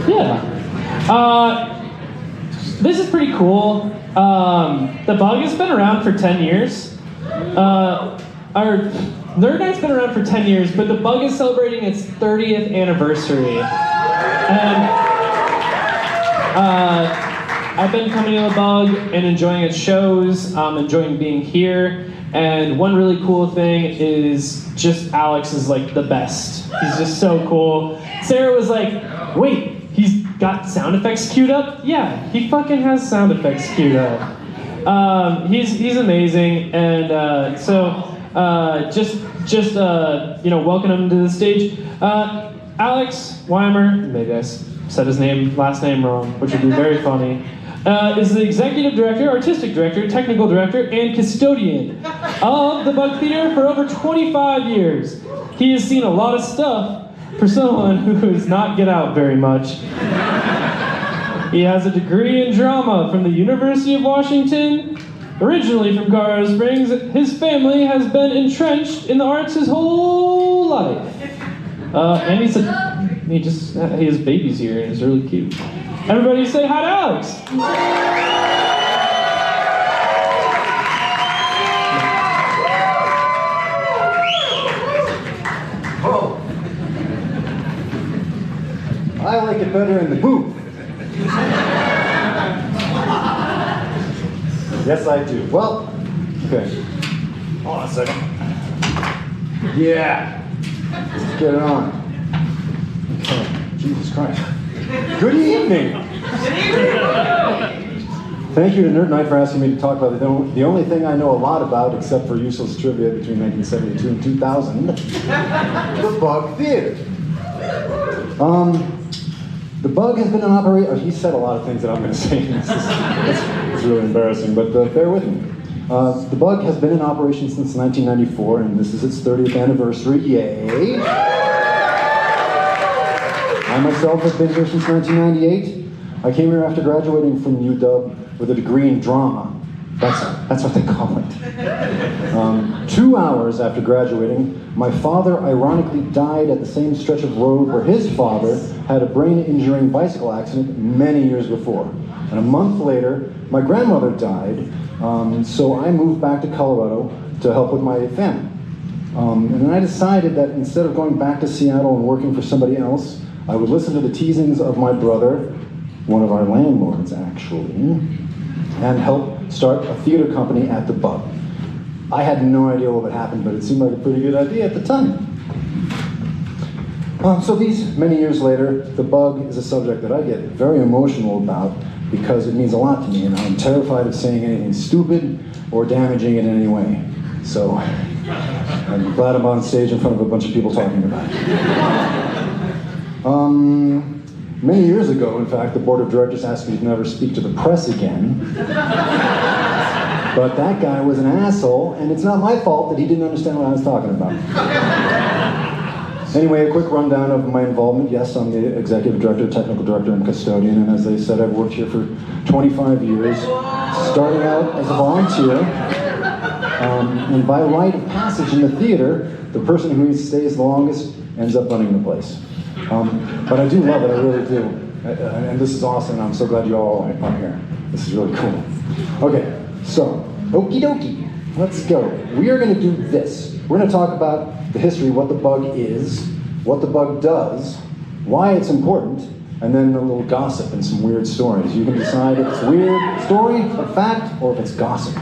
Yeah. This is pretty cool. The bug has been around for 10 years. Our Nerd Nite's been around for 10 years, but the bug is celebrating its 30th anniversary. And I've been coming to the bug and enjoying its shows, enjoying being here. And one really cool thing is just Alex is like the best. He's just so cool. Sarah was like, wait, he's got sound effects queued up? Yeah, he fucking has sound effects queued up. He's amazing, and welcome him to the stage. Agosta-Weimer, maybe I said his last name wrong, which would be very funny, is the executive director, artistic director, technical director, and custodian of the Bug Theater for over 25 years. He has seen a lot of stuff for someone who does not get out very much. He has a degree in drama from the University of Washington. Originally from Colorado Springs, his family has been entrenched in the arts his whole life. And he has babies here, and it's really cute. Everybody say hi to Alex! Oh. I like it better in the booth. Yes, I do. Well, okay. Hold on a second. Yeah. Let's get it on. Okay. Jesus Christ. Good evening. Thank you to Nerd Nite for asking me to talk about the only thing I know a lot about, except for useless trivia between 1972 and 2000, the Bug Theater. The Bug has been in operation. He said a lot of things that I'm going to say. It's really embarrassing, but bear with me. The Bug has been in operation since 1994, and this is its 30th anniversary. Yay! I myself have been here since 1998. I came here after graduating from UW with a degree in drama. That's what they call it. 2 hours after graduating, my father ironically died at the same stretch of road where his father had a brain-injuring bicycle accident many years before. And a month later, my grandmother died, so I moved back to Colorado to help with my family. And then I decided that instead of going back to Seattle and working for somebody else, I would listen to the teasings of my brother, one of our landlords actually, and help start a theater company at the Bug. I had no idea what would happen, but it seemed like a pretty good idea at the time. So these many years later, the Bug is a subject that I get very emotional about because it means a lot to me, and I'm terrified of saying anything stupid or damaging it in any way. So I'm glad I'm on stage in front of a bunch of people talking about it. Many years ago, in fact, the board of directors asked me to never speak to the press again. But that guy was an asshole, and it's not my fault that he didn't understand what I was talking about. Anyway, a quick rundown of my involvement. Yes, I'm the executive director, technical director, and custodian, and as they said, I've worked here for 25 years, starting out as a volunteer. And by right of passage in the theater, the person who stays the longest ends up running the place. But I do love it, I really do. And this is awesome, and I'm so glad you all are here. This is really cool. Okay, so, okie dokie, let's go. We are going to do this. We're going to talk about the history, what the Bug is, what the Bug does, why it's important, and then a little gossip and some weird stories. You can decide if it's a weird story, a fact, or if it's gossip.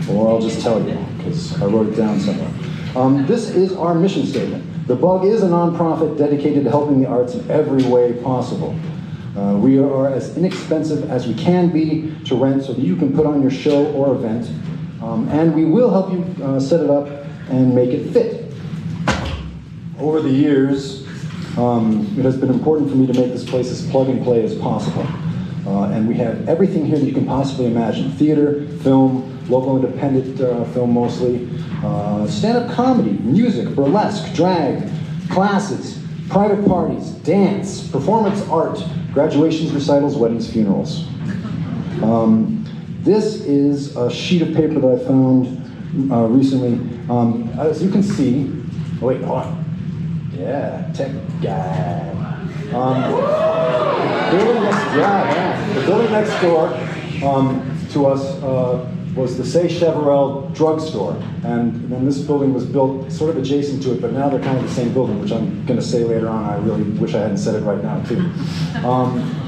Or I'll just tell you, because I wrote it down somewhere. This is our mission statement. The Bug is a nonprofit dedicated to helping the arts in every way possible. We are as inexpensive as we can be to rent so that you can put on your show or event, and we will help you set it up and make it fit. Over the years, it has been important for me to make this place as plug and play as possible. And we have everything here that you can possibly imagine. Theater, film, local independent film mostly, stand-up comedy, music, burlesque, drag, classes, private parties, dance, performance art, graduations, recitals, weddings, funerals. This is a sheet of paper that I found recently. As you can see, oh wait, hold on. Yeah, tech guy. Yeah. The building next door to us was the Say Chevrolet drugstore. And then this building was built sort of adjacent to it, but now they're kind of the same building, which I'm going to say later on. I really wish I hadn't said it right now, too.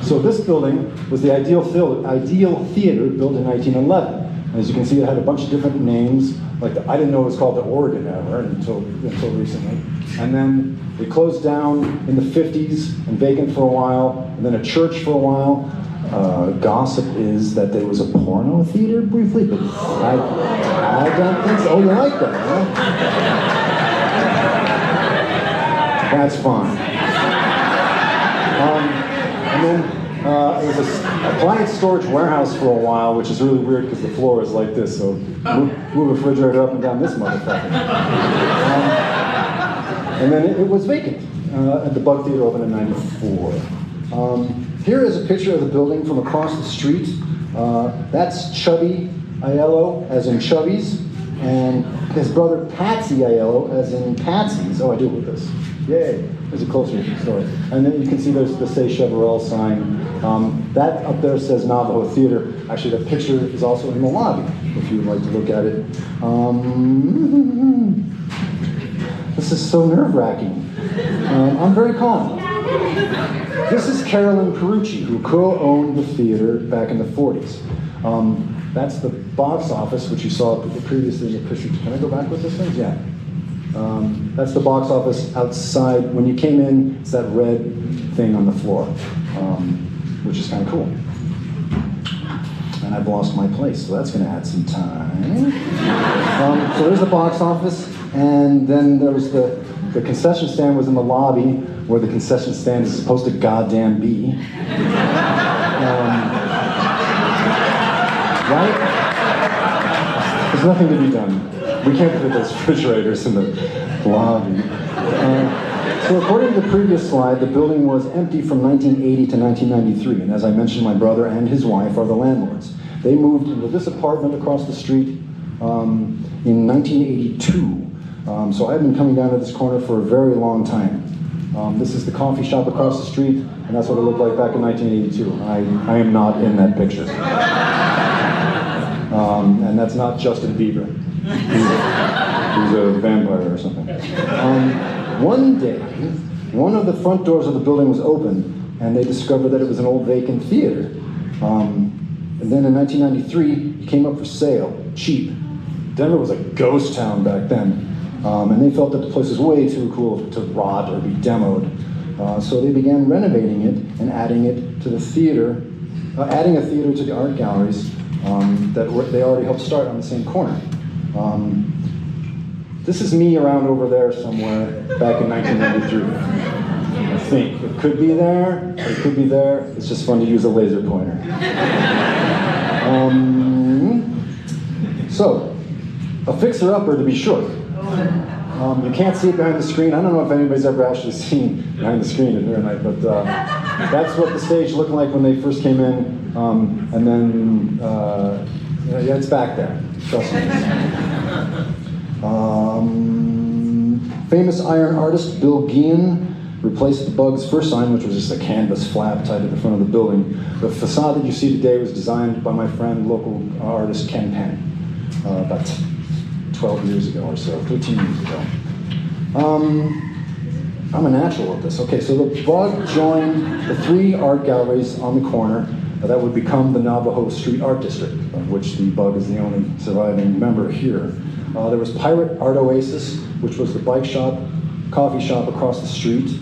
So this building was the Ideal Theater, built in 1911. As you can see, it had a bunch of different names. Like I didn't know it was called the Oregon ever until recently. And then it closed down in the 50s and vacant for a while, and then a church for a while. Gossip is that there was a porno theater briefly, but I don't think so. Oh, you like that, huh? That's fine. And then it was an appliance storage warehouse for a while, which is really weird because the floor is like this, so move a refrigerator up and down this motherfucker. And then it was vacant. The Bug Theater opened in '94. Here is a picture of the building from across the street. That's Chubby Aiello, as in Chubby's, and his brother Patsy Aiello, as in Patsy's. Oh, I do it with this. Yay. There's a closer story. And then you can see there's the Say Chevrolet sign. That up there says Navajo Theater. Actually, that picture is also in the lobby, if you would like to look at it. This is so nerve-wracking. I'm very calm. This is Carolyn Perucci, who co-owned the theater back in the 40s. That's the box office, which you saw previously in the picture. Can I go back with this thing? Yeah. That's the box office outside. When you came in, it's that red thing on the floor, which is kind of cool. And I've lost my place, so that's going to add some time. So there's the box office, and then there was the concession stand was in the lobby, where the concession stand is supposed to goddamn be. Right? There's nothing to be done. We can't put those refrigerators in the lobby. So according to the previous slide, the building was empty from 1980 to 1993. And as I mentioned, my brother and his wife are the landlords. They moved into this apartment across the street in 1982. So I've been coming down to this corner for a very long time. This is the coffee shop across the street, and that's what it looked like back in 1982. I am not in that picture. And that's not Justin Bieber. He's a vampire or something. One day, one of the front doors of the building was open, and they discovered that it was an old vacant theater. And then in 1993, it came up for sale, cheap. Denver was a ghost town back then. And they felt that the place was way too cool to rot or be demoed. So they began renovating it and adding it to the theater, adding a theater to the art galleries that they already helped start on the same corner. This is me around over there somewhere back in 1993. I think it could be there, it could be there. It's just fun to use a laser pointer. So, a fixer-upper to be short. You can't see it behind the screen. I don't know if anybody's ever actually seen behind the screen at Nerd Nite, but that's what the stage looked like when they first came in. And then, yeah, it's back there. Trust me. Famous iron artist Bill Guillen replaced the Bug's first sign, which was just a canvas flap tied to the front of the building. The facade that you see today was designed by my friend, local artist Ken Penn, about 12 years ago or so, 15 years ago. I'm a natural at this. Okay, so the Bug joined the 3 art galleries on the corner that would become the Navajo Street Art District, of which the Bug is the only surviving member here. There was Pirate Art Oasis, which was the bike shop, coffee shop across the street.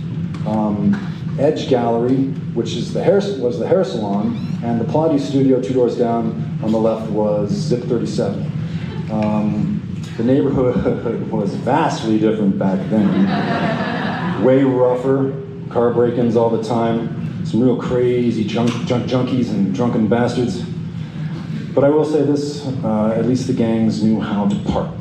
Edge Gallery, which is was the hair salon, and the Pilates studio 2 doors down on the left was Zip 37. The neighborhood was vastly different back then. Way rougher, car break-ins all the time, some real crazy junkies and drunken bastards. But I will say this, at least the gangs knew how to park.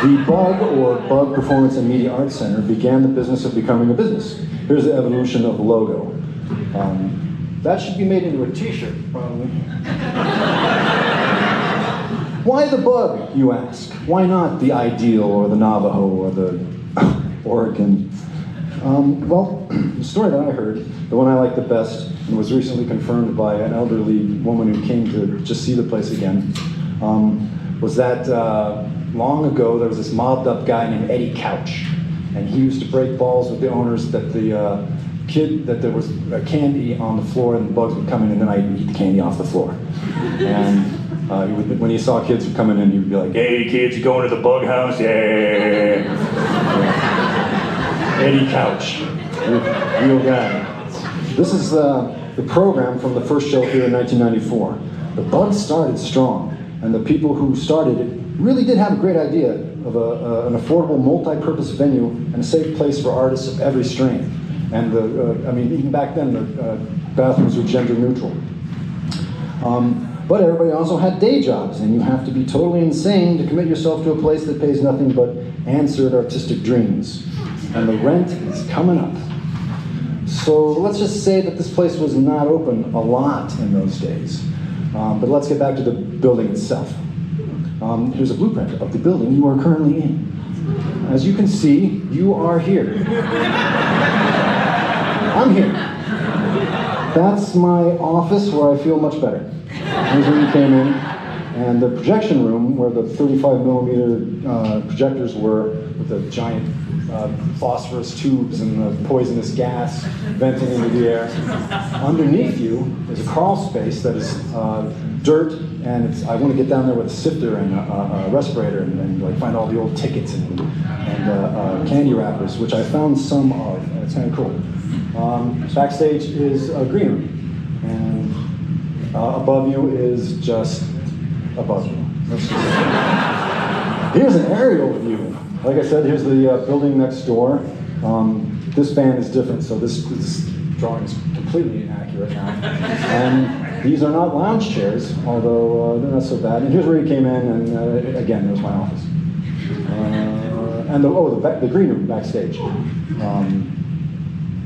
The Bug, or Bug Performance and Media Arts Center, began the business of becoming a business. Here's the evolution of the logo. That should be made into a t-shirt, probably. Why the Bug, you ask? Why not the Ideal or the Navajo or the Oregon. Well, the story that I heard, the one I liked the best, and was recently confirmed by an elderly woman who came to just see the place again, was that long ago there was this mobbed up guy named Eddie Couch, and he used to break balls with the owners that that there was candy on the floor and the bugs would come in the night and eat the candy off the floor. And when he saw kids coming in, he would be like, "Hey kids, you going to the bug house? Yeah." Eddie Couch, real guy. This is the program from the first show here in 1994. The bug started strong, and the people who started it really did have a great idea of an affordable multi-purpose venue and a safe place for artists of every strain. And even back then, the bathrooms were gender neutral. But everybody also had day jobs, and you have to be totally insane to commit yourself to a place that pays nothing but answered artistic dreams. And the rent is coming up. So let's just say that this place was not open a lot in those days. But let's get back to the building itself. Here's a blueprint of the building you are currently in. As you can see, you are here. I'm here. That's my office where I feel much better. Here's where you came in. And the projection room where the 35 millimeter projectors were with the giant phosphorus tubes and the poisonous gas venting into the air. Underneath you is a crawl space that is dirt, and I want to get down there with a sifter and a respirator and like find all the old tickets and candy wrappers, which I found some of, and it's kind of cool. Backstage is a green room, and above you is just above you. Here's an aerial view. Like I said, here's the building next door. This band is different, so this drawing is completely inaccurate now. And these are not lounge chairs, although they're not so bad. And here's where he came in, and again, there's my office. And the green room backstage.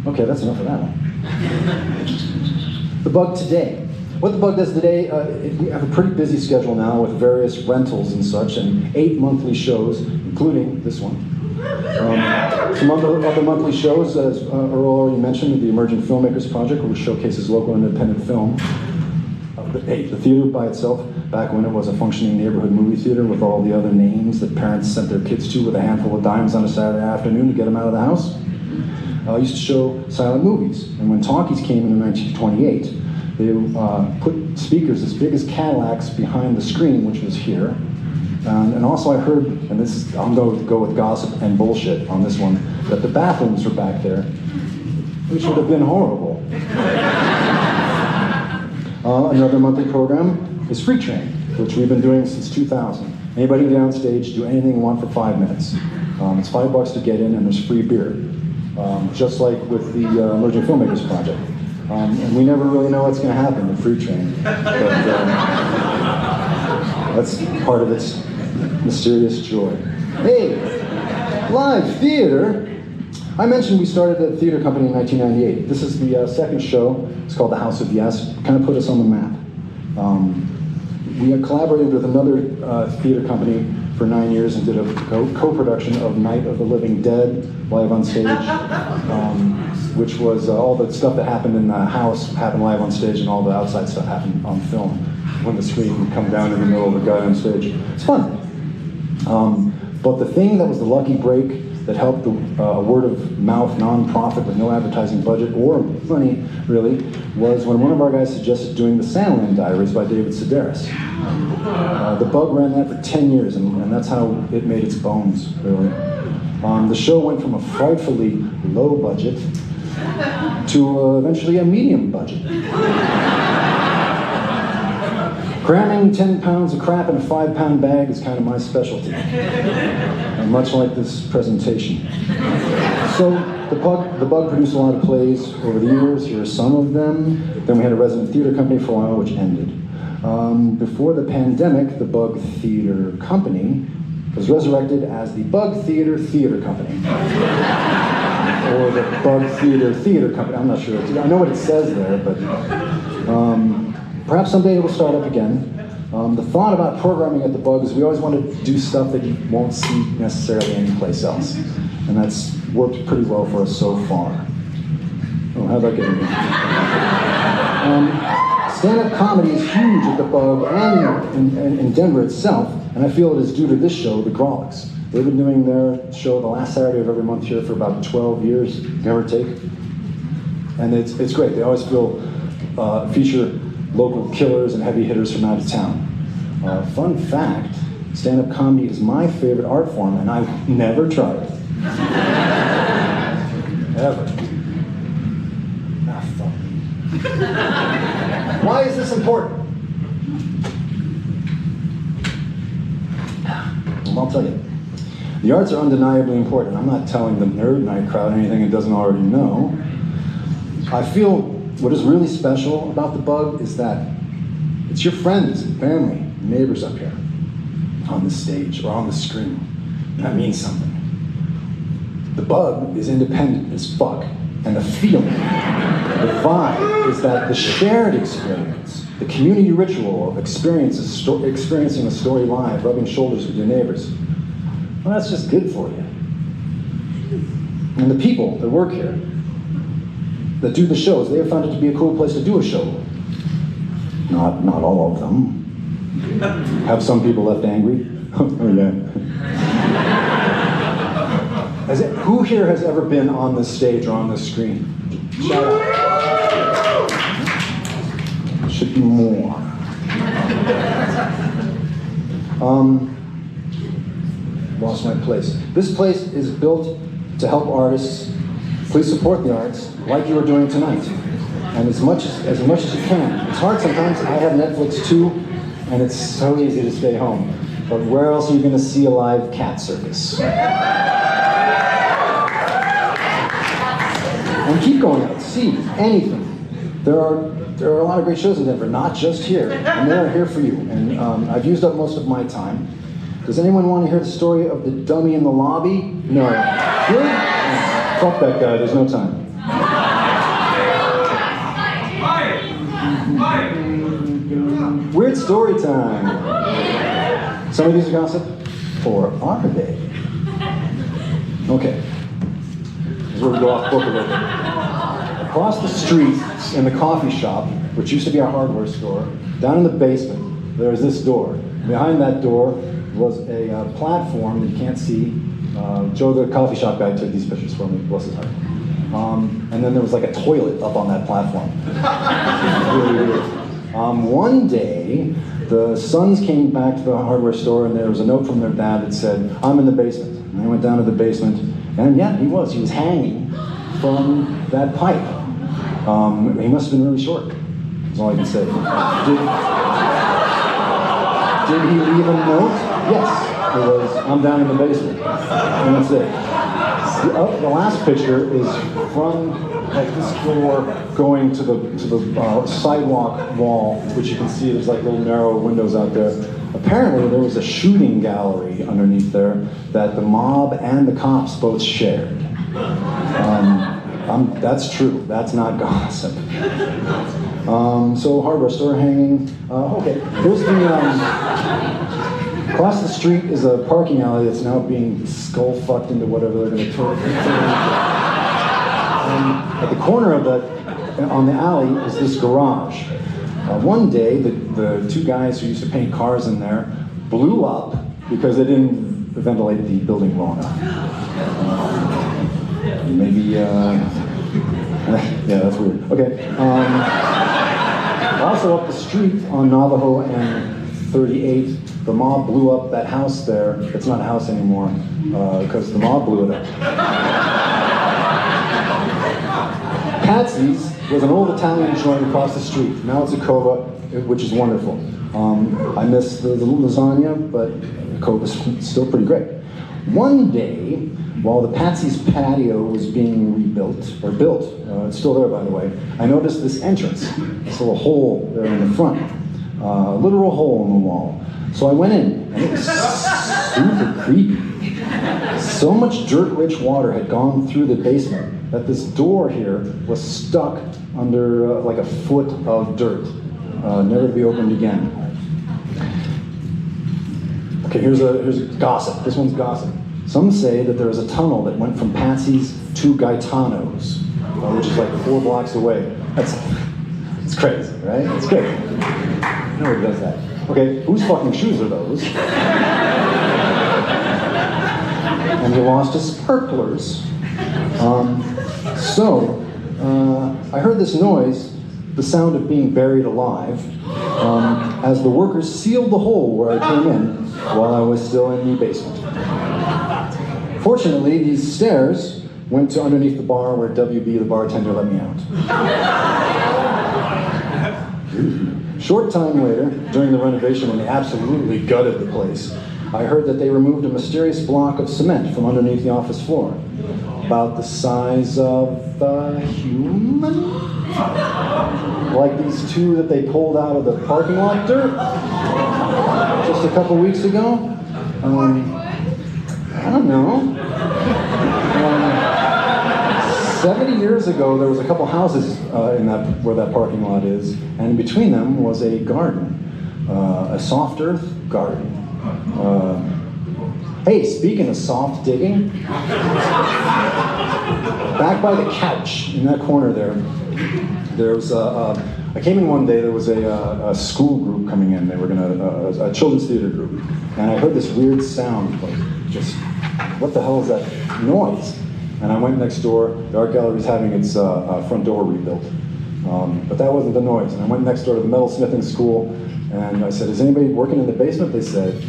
Okay, that's enough of that one. The Bug today. What the Bug does today, we have a pretty busy schedule now with various rentals and such, and 8 monthly shows, including this one. Some other monthly shows, as Earl already mentioned, the Emerging Filmmakers Project, which showcases local independent film. The theater by itself, back when it was a functioning neighborhood movie theater with all the other names that parents sent their kids to with a handful of dimes on a Saturday afternoon to get them out of the house, used to show silent movies. And when talkies came in 1928, they put speakers as big as Cadillacs behind the screen, which was here. And also I heard, and I'm going to go with gossip and bullshit on this one, that the bathrooms were back there, which would have been horrible. Another monthly program is Free Train, which we've been doing since 2000. Anybody can get on stage, do anything you want for 5 minutes. It's $5 to get in, and there's free beer, just like with the Emerging Filmmakers Project. And we never really know what's going to happen with Free Train, but that's part of its mysterious joy. Hey, live theater. I mentioned we started a theater company in 1998. This is the second show. It's called The House of Yes. Kind of put us on the map. We had collaborated with another theater company for 9 years and did a co-production of Night of the Living Dead live on stage, which was all the stuff that happened in the house happened live on stage, and all the outside stuff happened on film when the screen would come down in the middle of a guy on stage. It's fun. But the thing that was the lucky break that helped a word-of-mouth nonprofit with no advertising budget or money, really, was when one of our guys suggested doing the Sandland Diaries by David Sedaris. The Bug ran that for 10 years, and that's how it made its bones, really. The show went from a frightfully low budget to eventually a medium budget. Cramming 10 pounds of crap in a 5-pound bag is kind of my specialty, and much like this presentation. So the Bug produced a lot of plays over the years. Here are some of them. Then we had a resident theater company for a while, which ended. Before the pandemic, the Bug Theater Company was resurrected as the Bug Theater Company. Or the Bug Theater Company. I'm not sure. I know what it says there, but perhaps someday it will start up again. The thought about programming at the Bug is we always want to do stuff that you won't see necessarily anyplace else. And that's worked pretty well for us so far. Oh, how'd that get in there? Stand-up comedy is huge at the Bug and in Denver itself, and I feel it is due to this show, the Grolics. They've been doing their show the last Saturday of every month here for about 12 years, give or take. And it's great. They always feature local killers and heavy hitters from out of town. Fun fact, stand-up comedy is my favorite art form, and I've never tried it. Ever. Ah, fuck. Why is this important? Well, I'll tell you. The arts are undeniably important. I'm not telling the Nerd Nite crowd anything it doesn't already know. I feel what is really special about the Bug is that it's your friends and family, neighbors up here on the stage or on the screen. That means something. The Bug is independent as fuck, and the feeling, the vibe is that the shared experience, the community ritual of experiencing a story live, rubbing shoulders with your neighbors, well, that's just good for you. And the people that work here, that do the shows, they have found it to be a cool place to do a show. Not all of them. Have some people left angry? Oh yeah. Who here has ever been on this stage or on this screen? Shout out. Should be more. Lost my place. This place is built to help artists. Please support the arts like you are doing tonight. And as much as you can. It's hard sometimes. I have Netflix too, and it's so easy to stay home. But where else are you going to see a live cat circus? And keep going out, see anything. There are a lot of great shows in Denver, not just here, and they are here for you. And I've used up most of my time. Does anyone want to hear the story of the dummy in the lobby? No. Good? Fuck that guy, there's no time. Weird story time. Some of these are gossip, or are they? Okay. This is where we go off book a little bit. Across the street in the coffee shop, which used to be a hardware store, down in the basement, there is this door. Behind that door was a platform that you can't see. Joe, the coffee shop guy, took these pictures for me, bless his heart. And then there was like a toilet up on that platform. Really weird. One day, the sons came back to the hardware store and there was a note from their dad that said, "I'm in the basement." And they went down to the basement, and yeah, he was hanging from that pipe. He must have been really short, that's all I can say. Did he leave a note? Yes, it was, "I'm down in the basement," and that's it. The last picture is from like this floor going to the sidewalk wall, which you can see there's like little narrow windows out there. Apparently there was a shooting gallery underneath there that the mob and the cops both shared. That's true, that's not gossip. So hardware store hanging. Okay, here's the, across the street is a parking alley that's now being skull-fucked into whatever they're gonna turn. At the corner of on the alley is this garage. One day, the two guys who used to paint cars in there blew up because they didn't ventilate the building long enough. Maybe, yeah, that's weird. Okay. Also up the street on Navajo and 38, the mob blew up that house there. It's not a house anymore because the mob blew it up. Patsy's was an old Italian joint across the street. Now it's a Cova, which is wonderful. I miss the lasagna, but Cova's still pretty great. One day, while the Patsy's patio was being rebuilt, or built, it's still there by the way, I noticed this entrance, this little hole there in the front, a literal hole in the wall. So I went in, and it was super creepy. So much dirt-rich water had gone through the basement that this door here was stuck under like a foot of dirt, never to be opened again. Okay, here's gossip. This one's gossip. Some say that there was a tunnel that went from Patsy's to Gaetano's, which is like 4 blocks away. It's crazy, right? It's crazy. Nobody does that. Okay, whose fucking shoes are those? And he lost his sparklers. I heard this noise, the sound of being buried alive, as the workers sealed the hole where I came in while I was still in the basement. Fortunately, these stairs went to underneath the bar where WB, the bartender, let me out. Short time later, during the renovation when they absolutely gutted the place, I heard that they removed a mysterious block of cement from underneath the office floor. About the size of a human? Like these 2 that they pulled out of the parking lot dirt just a couple weeks ago? I don't know. 70 years ago, there was a couple houses where that parking lot is, and between them was a garden, a soft earth garden. Hey, speaking of soft digging, back by the couch in that corner there was I came in one day, there was a school group coming in. They were a children's theater group, and I heard this weird sound, like just, what the hell is that noise? And I went next door. The art gallery was having its front door rebuilt, but that wasn't the noise. And I went next door to the metalsmithing school, and I said, "Is anybody working in the basement?" They said,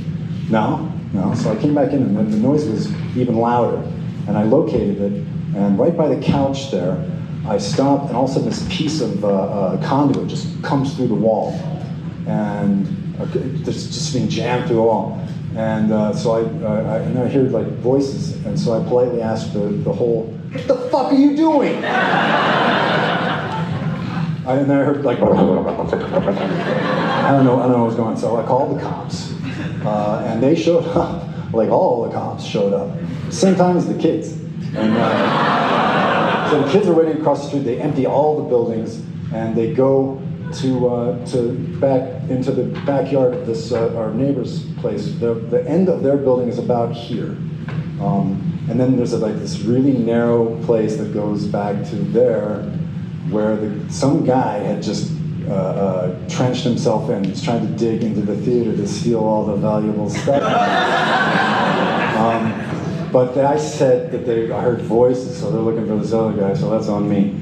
"No." So I came back in, and then the noise was even louder. And I located it, and right by the couch there, I stopped, and all of a sudden this piece of conduit just comes through the wall, and it's just being jammed through the wall. And so I hear like voices, and so I politely asked the whole, "What the fuck are you doing?" And then I heard like, I don't know what was going on. So I called the cops, and they showed up. Like all the cops showed up, same time as the kids. And so the kids are waiting across the street. They empty all the buildings, and they go to back into the backyard of this our neighbor's place. The end of their building is about here, and then there's this really narrow place that goes back to there, where some guy had just trenched himself in. He's trying to dig into the theater to steal all the valuable stuff. But I said that I heard voices, so they're looking for this other guy, so that's on me.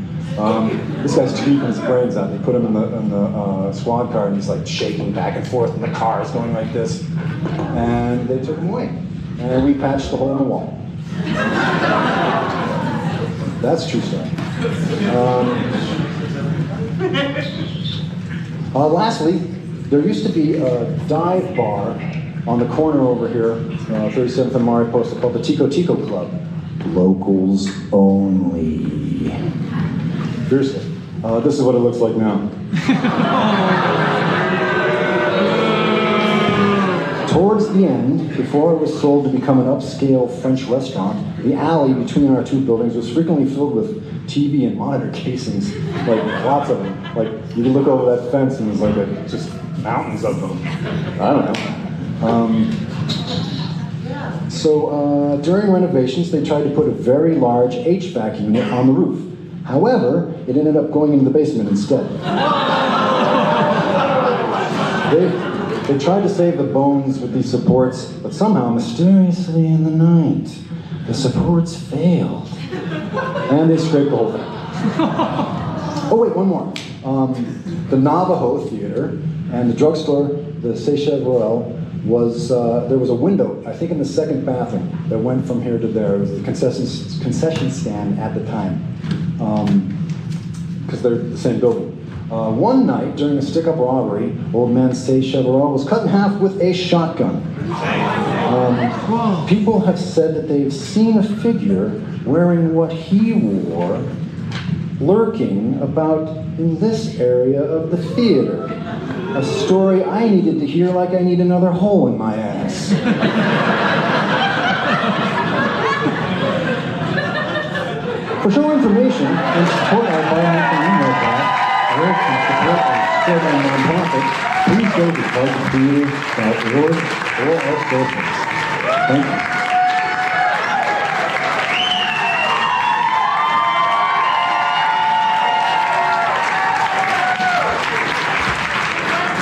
This guy's tweaking his brains out. They put him in the squad car, and he's like shaking back and forth, and the car is going like this. And they took him away. And we patched the hole in the wall. That's a true story. Lastly, there used to be a dive bar on the corner over here, 37th and Mari Posta, called the Tico Tico Club. Locals only. Seriously. This is what it looks like now. Towards the end, before it was sold to become an upscale French restaurant, the alley between our 2 buildings was frequently filled with TV and monitor casings, like lots of them. Like you could look over that fence and there's like just mountains of them. I don't know. So during renovations, they tried to put a very large HVAC unit on the roof. However, it ended up going into the basement instead. They tried to save the bones with these supports, but somehow, mysteriously in the night, the supports failed. And they scraped the whole thing. Oh wait, one more. The Navajo Theater and the drugstore, the Seychelles Royal, there was a window, I think in the second bathroom, that went from here to there. It was a concession stand at the time, because they're the same building. One night, during a stick-up robbery, old man Seychelles Royal was cut in half with a shotgun. People have said that they've seen a figure wearing what he wore, lurking about in this area of the theater. A story I needed to hear like I need another hole in my ass. For show information and support our environmental email blog, or support our struggling nonprofits, Please go to bugtheater.org or our socials. Thank you.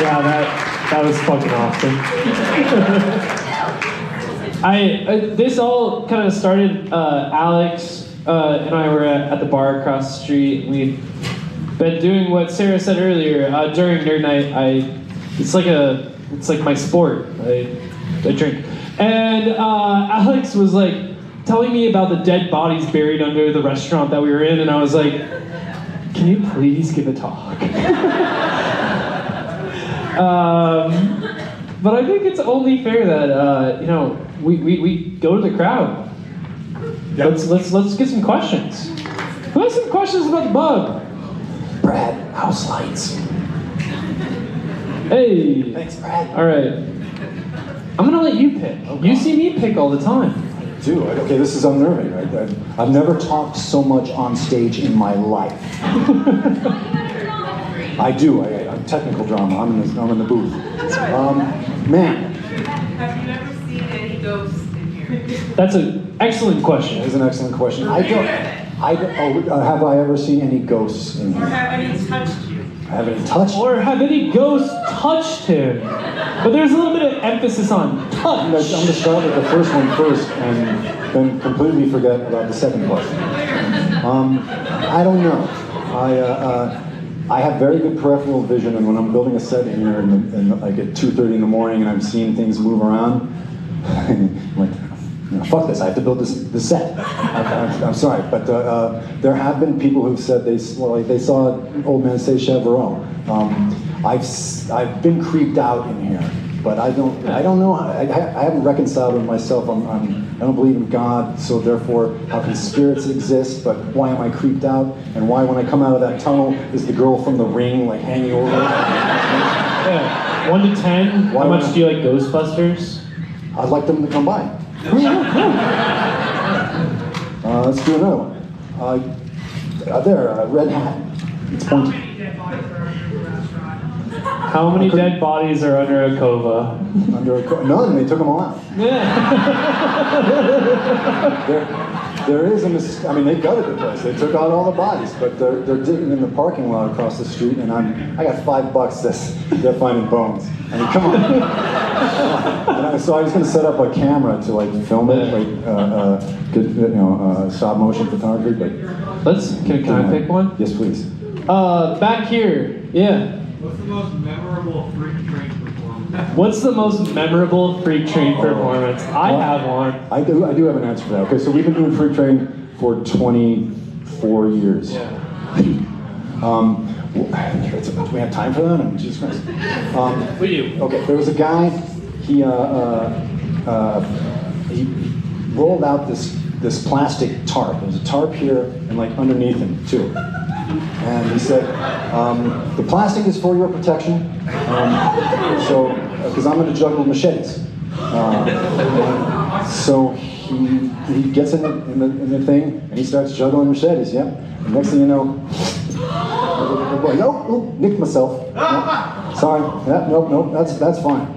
Yeah, that was fucking awesome. This all kind of started. Alex and I were at the bar across the street. We'd been doing what Sarah said earlier during Nerd Night. It's like my sport. I drink, and Alex was like telling me about the dead bodies buried under the restaurant that we were in, and I was like, "Can you please give a talk?" But I think it's only fair that we go to the crowd. Yep. Let's get some questions. Who has some questions about the bug? Brad, house lights. Hey. Thanks, Brad. All right. I'm gonna let you pick. Okay. You see me pick all the time. Dude, okay, this is unnerving. I've never talked so much on stage in my life. I do. I'm technical drama. I'm in the booth. Man. Have you ever seen any ghosts in here? That's an excellent question. That is an excellent question. Have I ever seen any ghosts in here? Or have any touched you? Have any touched? Or have any ghosts touched him? But there's a little bit of emphasis on touch. I'm going to start with the first one first and then completely forget about the second question. I don't know. I have very good peripheral vision, and when I'm building a set in here like at 2:30 in the morning and I'm seeing things move around, I'm like, fuck this, I have to build this set. I'm sorry, but there have been people who've said they saw an old man say Chevrolet. I've been creeped out in here, but I don't know. I haven't reconciled with myself. I don't believe in God, so therefore, how can spirits exist? But why am I creeped out? And why, when I come out of that tunnel, is the girl from The Ring like hanging over? Yeah. 1 to 10. How much do you like Ghostbusters? I'd like them to come by. Let's do another one. Red hat. It's pointy. How many dead bodies are under a cova? None. They took them all out. Yeah. There is they gutted the place. They took out all the bodies, but they're digging in the parking lot across the street, and I got $5. They're finding bones. I mean, come on. So I was going to set up a camera to film it, good, stop motion photography. But can I pick one? Yes, please. Back here. Yeah. What's the most memorable Freak Train performance? What's the most memorable Freak Train performance? I have one. I do have an answer for that. Okay, so we've been doing Freak Train for 24 years. Yeah. Do we have time for that? Jesus Christ. We do. Okay, there was a guy. He rolled out this plastic tarp. There's a tarp here and underneath him too. And he said, the plastic is for your protection, because I'm going to juggle machetes. So he gets in the thing, and he starts juggling machetes, yeah? And next thing you know, nope, nicked myself. Nope, sorry, yeah, nope, that's fine.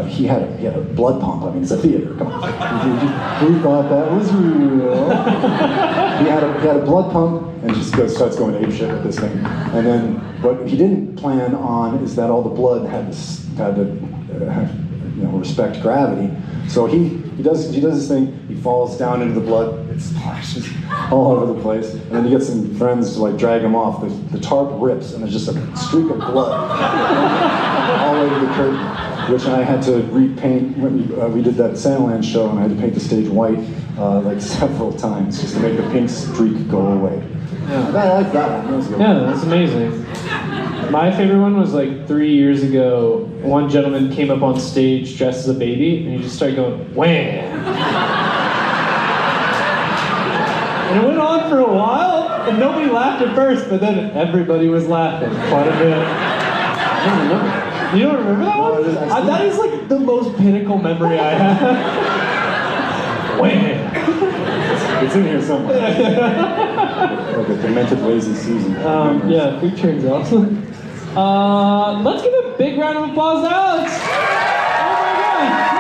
He had a blood pump. I mean, it's a theater. Come on. Who thought that was real? He had a blood pump and just starts going apeshit with this thing. And then what he didn't plan on is that all the blood had to respect gravity. So he does his thing. He falls down into the blood. It splashes all over the place. And then he gets some friends to drag him off. The tarp rips, and there's just a streak of blood all over the curtain, which I had to repaint. We did that Sandland show, and I had to paint the stage white several times just to make the pink streak go away. Yeah. I like that one. That was good. Yeah, that's amazing. My favorite one was 3 years ago. One gentleman came up on stage dressed as a baby, and he just started going, wham! And it went on for a while, and nobody laughed at first, but then everybody was laughing quite a bit. I don't remember. You don't remember that one? That is the most pinnacle memory I have. Wham! It's in here somewhere. Like a demented lazy Susan. Yeah, Freak Train's awesome. Let's give a big round of applause to Alex. Oh my god.